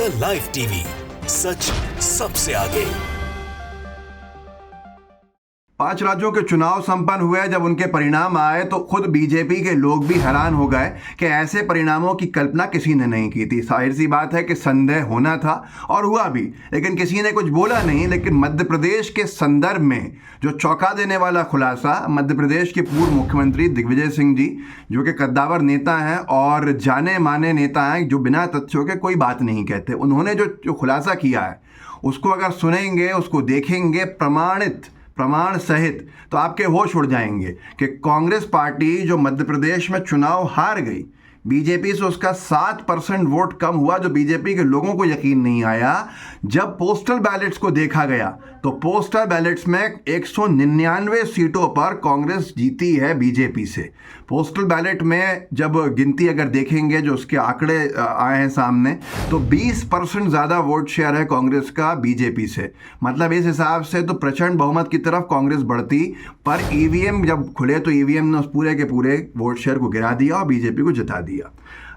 The live TV, सच सबसे आगे। 5 राज्यों के चुनाव संपन्न हुए। जब उनके परिणाम आए तो खुद बीजेपी के लोग भी हैरान हो गए कि ऐसे परिणामों की कल्पना किसी ने नहीं की थी। जाहिर सी बात है कि संदेह होना था और हुआ भी, लेकिन किसी ने कुछ बोला नहीं। लेकिन मध्य प्रदेश के संदर्भ में जो चौंका देने वाला खुलासा, मध्य प्रदेश के पूर्व मुख्यमंत्री दिग्विजय सिंह जी, जो कि कद्दावर नेता हैं और जाने माने नेता हैं, जो बिना तथ्यों के कोई बात नहीं कहते, उन्होंने जो खुलासा किया है उसको अगर सुनेंगे, उसको देखेंगे प्रमाण सहित, तो आपके होश उड़ जाएंगे कि कांग्रेस पार्टी जो मध्य प्रदेश में चुनाव हार गई, बीजेपी से उसका 7% वोट कम हुआ, जो बीजेपी के लोगों को यकीन नहीं आया। जब पोस्टल बैलेट्स को देखा गया तो पोस्टल बैलेट्स में 199 सीटों पर कांग्रेस जीती है बीजेपी से। पोस्टल बैलेट में जब गिनती अगर देखेंगे, जो उसके आंकड़े आए हैं सामने, तो 20% ज़्यादा वोट शेयर है कांग्रेस का बीजेपी से। मतलब इस हिसाब से तो प्रचंड बहुमत की तरफ कांग्रेस बढ़ती। पर ईवीएम जब खुले तो ईवीएम ने उस पूरे के पूरे वोट शेयर को गिरा दिया और बीजेपी को जिता दिया।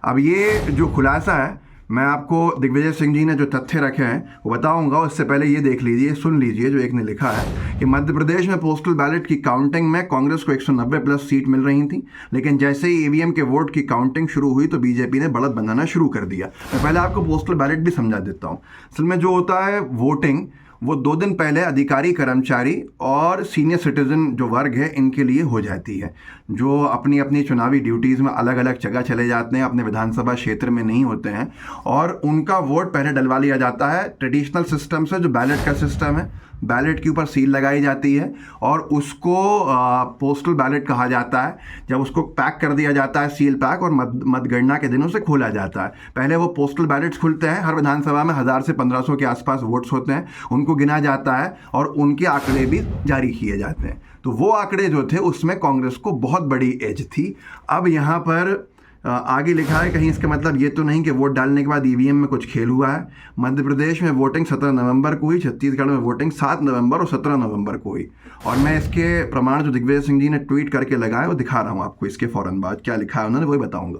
अब ये जो खुलासा है, मैं आपको दिग्विजय सिंह जी ने जो तथ्य रखे हैं वो बताऊंगा। उससे पहले ये देख लीजिए, सुन लीजिए जो एक ने लिखा है कि मध्य प्रदेश में पोस्टल बैलेट की काउंटिंग में कांग्रेस को 190 प्लस सीट मिल रही थी, लेकिन जैसे ही ईवीएम के वोट की काउंटिंग शुरू हुई तो बीजेपी ने बढ़त बनाना शुरू कर दिया। मैं पहले आपको पोस्टल बैलेट भी समझा देता हूँ। असल में जो होता है वोटिंग, वो 2 दिन पहले अधिकारी, कर्मचारी और सीनियर सिटीजन जो वर्ग है इनके लिए हो जाती है, जो अपनी अपनी चुनावी ड्यूटीज़ में अलग अलग जगह चले जाते हैं, अपने विधानसभा क्षेत्र में नहीं होते हैं, और उनका वोट पहले डलवा लिया जाता है ट्रेडिशनल सिस्टम से, जो बैलेट का सिस्टम है। बैलेट के ऊपर सील लगाई जाती है और उसको पोस्टल बैलेट कहा जाता है। जब उसको पैक कर दिया जाता है, सील पैक, और मतगणना के दिनों से खोला जाता है। पहले वो पोस्टल बैलेट्स खुलते हैं, हर विधानसभा में 1000 से 1500 के आसपास वोट्स होते हैं, उनको गिना जाता है और उनके आंकड़े भी जारी किए जाते हैं। तो वो आंकड़े जो थे उसमें कांग्रेस को बहुत बड़ी एज थी। अब यहाँ पर आगे लिखा है, कहीं इसका मतलब ये तो नहीं कि वोट डालने के बाद ईवीएम में कुछ खेल हुआ है। मध्य प्रदेश में वोटिंग 17 नवंबर को हुई, छत्तीसगढ़ में वोटिंग 7 नवंबर और 17 नवंबर को हुई। और मैं इसके प्रमाण जो दिग्विजय सिंह जी ने ट्वीट करके लगाए वो दिखा रहा हूँ आपको। इसके फ़ौरन बाद क्या लिखा है उन्होंने वही बताऊँगा।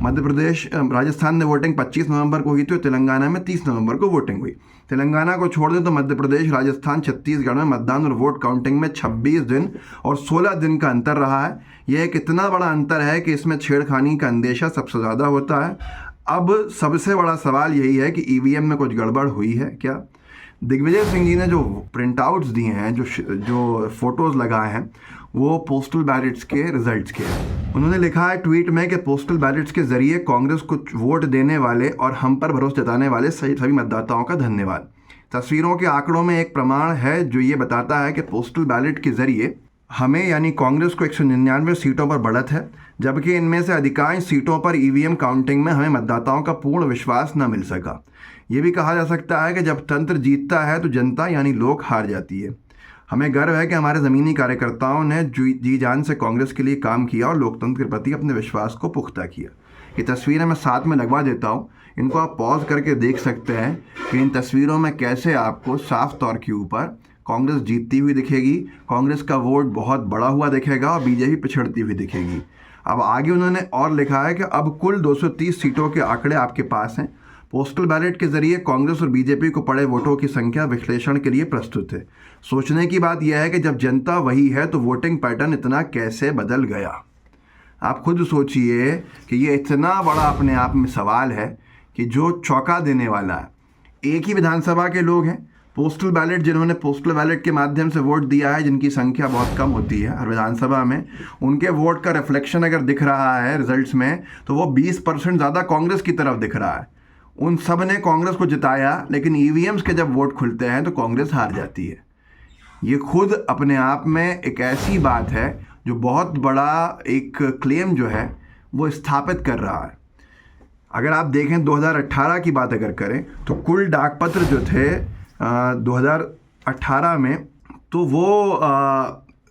मध्य प्रदेश, राजस्थान में वोटिंग 25 नवंबर को हुई थी और तेलंगाना में 30 नवंबर को वोटिंग हुई। तेलंगाना को छोड़ दें तो मध्य प्रदेश, राजस्थान, छत्तीसगढ़ में मतदान और वोट काउंटिंग में 26 दिन और 16 दिन का अंतर रहा है। यह एक इतना बड़ा अंतर है कि इसमें छेड़खानी का अंदेशा सबसे ज़्यादा होता है। अब सबसे बड़ा सवाल यही है कि ईवीएम में कुछ गड़बड़ हुई है क्या? दिग्विजय सिंह जी ने जो प्रिंट आउट्स दिए हैं, जो फोटोज़ लगाए हैं, वो पोस्टल बैलेट्स के रिजल्ट्स के हैं। उन्होंने लिखा है ट्वीट में कि पोस्टल बैलेट्स के जरिए कांग्रेस को वोट देने वाले और हम पर भरोसा जताने वाले सभी मतदाताओं का धन्यवाद। तस्वीरों के आंकड़ों में एक प्रमाण है जो ये बताता है कि पोस्टल बैलेट के जरिए हमें यानी कांग्रेस को 199 सीटों पर बढ़त है, जबकि इनमें से अधिकांश सीटों पर ईवीएम काउंटिंग में हमें मतदाताओं का पूर्ण विश्वास न मिल सका। ये भी कहा जा सकता है कि जब तंत्र जीतता है तो जनता यानी लोग हार जाती है। हमें गर्व है कि हमारे ज़मीनी कार्यकर्ताओं ने जी जान से कांग्रेस के लिए काम किया और लोकतंत्र के प्रति अपने विश्वास को पुख्ता किया। ये तस्वीरें मैं साथ में लगवा देता हूँ, इनको आप पॉज करके देख सकते हैं कि इन तस्वीरों में कैसे आपको साफ तौर के ऊपर कांग्रेस जीतती हुई दिखेगी, कांग्रेस का वोट बहुत बड़ा हुआ दिखेगा और बीजेपी पिछड़ती हुई दिखेगी। अब आगे उन्होंने और लिखा है कि अब कुल 230 सीटों के आंकड़े आपके पास हैं। पोस्टल बैलेट के जरिए कांग्रेस और बीजेपी को पड़े वोटों की संख्या विश्लेषण के लिए प्रस्तुत है। सोचने की बात यह है कि जब जनता वही है तो वोटिंग पैटर्न इतना कैसे बदल गया। आप खुद सोचिए कि ये इतना बड़ा अपने आप में सवाल है कि जो चौंका देने वाला है। एक ही विधानसभा के लोग हैं, पोस्टल बैलेट, जिन्होंने पोस्टल बैलेट के माध्यम से वोट दिया है, जिनकी संख्या बहुत कम होती है हर विधानसभा में, उनके वोट का रिफ्लेक्शन अगर दिख रहा है रिजल्ट्स में तो वो 20% ज़्यादा कांग्रेस की तरफ दिख रहा है। उन सब ने कांग्रेस को जिताया, लेकिन ईवीएम्स के जब वोट खुलते हैं तो कांग्रेस हार जाती है। ये खुद अपने आप में एक ऐसी बात है जो बहुत बड़ा एक क्लेम जो है वो स्थापित कर रहा है। अगर आप देखें 2018 की बात अगर करें तो कुल डाकपत्र जो थे 2018 में, तो वो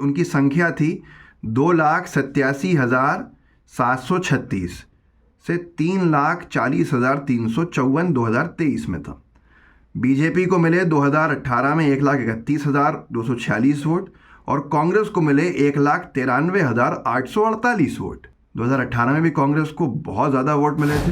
उनकी संख्या थी 2,87,736 से 3,40,354 2023 में था। बीजेपी को मिले 2018 में 1,31,246 वोट और कांग्रेस को मिले 1,93,848 वोट। 2018 में भी कांग्रेस को बहुत ज़्यादा वोट मिले थे।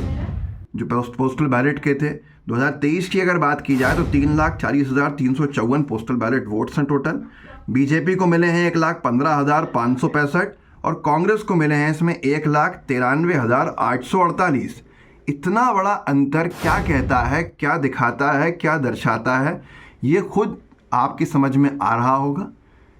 जो पोस्टल बैलेट के थे। 2023 की अगर बात की जाए तो 3,40,354 पोस्टल बैलेट वोट्स हैं टोटल। बीजेपी को मिले हैं 1,15,565 और कांग्रेस को मिले हैं इसमें 1,93,848। इतना बड़ा अंतर क्या कहता है, क्या दिखाता है, क्या दर्शाता है, ये खुद आपकी समझ में आ रहा होगा,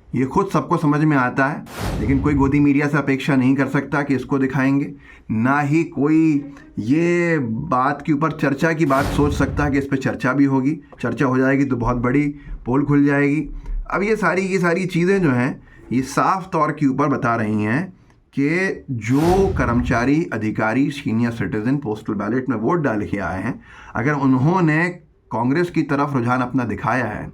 ये खुद सबको समझ में आता है। लेकिन कोई गोदी मीडिया से अपेक्षा नहीं कर सकता कि इसको दिखाएंगे, ना ही कोई ये बात के ऊपर चर्चा की बात सोच सकता है कि इस पर चर्चा भी होगी। चर्चा हो जाएगी तो बहुत बड़ी पोल खुल जाएगी। अब ये सारी चीज़ें जो हैं ये साफ तौर के ऊपर बता रही हैं कि जो कर्मचारी, अधिकारी, सीनियर सिटीजन पोस्टल बैलेट में वोट डाल के आए हैं, अगर उन्होंने कांग्रेस की तरफ रुझान अपना दिखाया है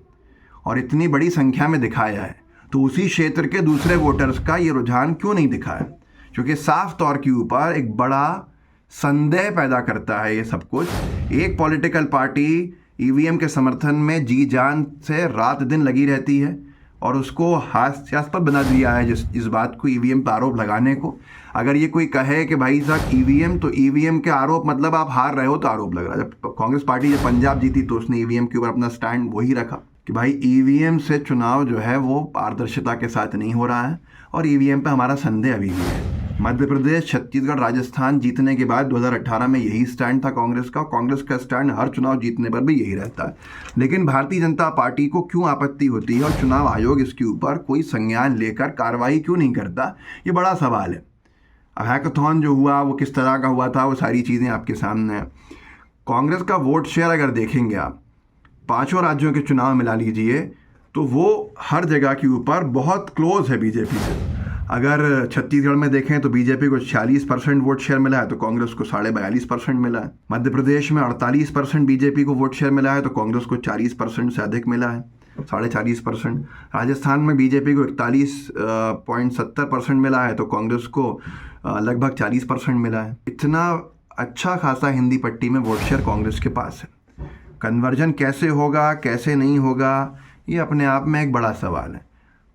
और इतनी बड़ी संख्या में दिखाया है, तो उसी क्षेत्र के दूसरे वोटर्स का ये रुझान क्यों नहीं दिखा है? क्योंकि साफ तौर के ऊपर एक बड़ा संदेह पैदा करता है ये सब कुछ। एक पॉलिटिकल पार्टी ईवीएम के समर्थन में जी जान से रात दिन लगी रहती है और उसको हास्यास्पद बना दिया है इस बात को, ईवीएम पर आरोप लगाने को। अगर ये कोई कहे कि भाई साहब ईवीएम, तो ईवीएम के आरोप मतलब आप हार रहे हो तो आरोप लग रहा है। जब कांग्रेस पार्टी जब पंजाब जीती तो उसने ईवीएम के ऊपर अपना स्टैंड वही रखा कि भाई ईवीएम से चुनाव जो है वो पारदर्शिता के साथ नहीं हो रहा है और ईवीएम पे हमारा संदेह अभी भी है। मध्य प्रदेश, छत्तीसगढ़, राजस्थान जीतने के बाद 2018 में यही स्टैंड था कांग्रेस का। कांग्रेस का स्टैंड हर चुनाव जीतने पर भी यही रहता है। लेकिन भारतीय जनता पार्टी को क्यों आपत्ति होती है और चुनाव आयोग इसके ऊपर कोई संज्ञान लेकर कार्रवाई क्यों नहीं करता, ये बड़ा सवाल है। अब हैकाथॉन जो हुआ वो किस तरह का हुआ था, वो सारी चीज़ें आपके सामने हैं। कांग्रेस का वोट शेयर अगर देखेंगे आप, 5 राज्यों के चुनाव मिला लीजिए तो वो हर जगह के ऊपर बहुत क्लोज है बीजेपी से। अगर छत्तीसगढ़ में देखें तो बीजेपी को 46% वोट शेयर मिला है तो कांग्रेस को 42.5% मिला है। मध्य प्रदेश में 48% बीजेपी को वोट शेयर मिला है तो कांग्रेस को 40% से अधिक मिला है, 40.5%। राजस्थान में बीजेपी को 41.70% मिला है तो कांग्रेस को लगभग 40% मिला है। इतना अच्छा खासा हिंदी पट्टी में वोट शेयर कांग्रेस के पास है। कन्वर्जन कैसे होगा, कैसे नहीं होगा, ये अपने आप में एक बड़ा सवाल है।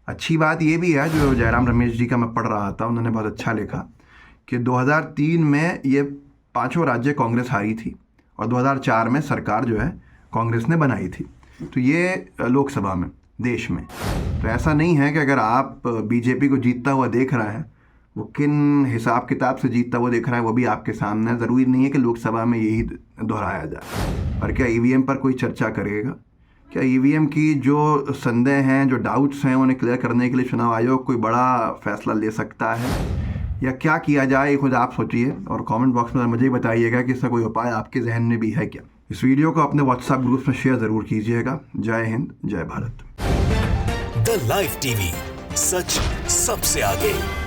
अच्छी बात ये भी है, जो जयराम रमेश जी का मैं पढ़ रहा था, उन्होंने बहुत अच्छा लिखा कि 2003 में ये 5 राज्य कांग्रेस हारी थी और 2004 में सरकार जो है कांग्रेस ने बनाई थी। तो ये लोकसभा में, देश में, तो ऐसा नहीं है कि अगर आप बीजेपी को जीतता हुआ देख रहा है, वो किन हिसाब किताब से जीतता हुआ देख रहा है वो भी आपके सामने है। ज़रूरी नहीं है कि लोकसभा में यही दोहराया जाए। और क्या ईवीएम पर कोई चर्चा करेगा? क्या ईवीएम की जो संदेह हैं, जो डाउट्स हैं, उन्हें क्लियर करने के लिए चुनाव आयोग कोई बड़ा फैसला ले सकता है या क्या किया जाए, खुद आप सोचिए और कमेंट बॉक्स में मुझे बताइएगा कि इसका कोई उपाय आपके जहन में भी है क्या। इस वीडियो को अपने व्हाट्सएप ग्रुप में शेयर ज़रूर कीजिएगा। जय हिंद, जय भारत। द लाइव टीवी, सच सबसे आगे।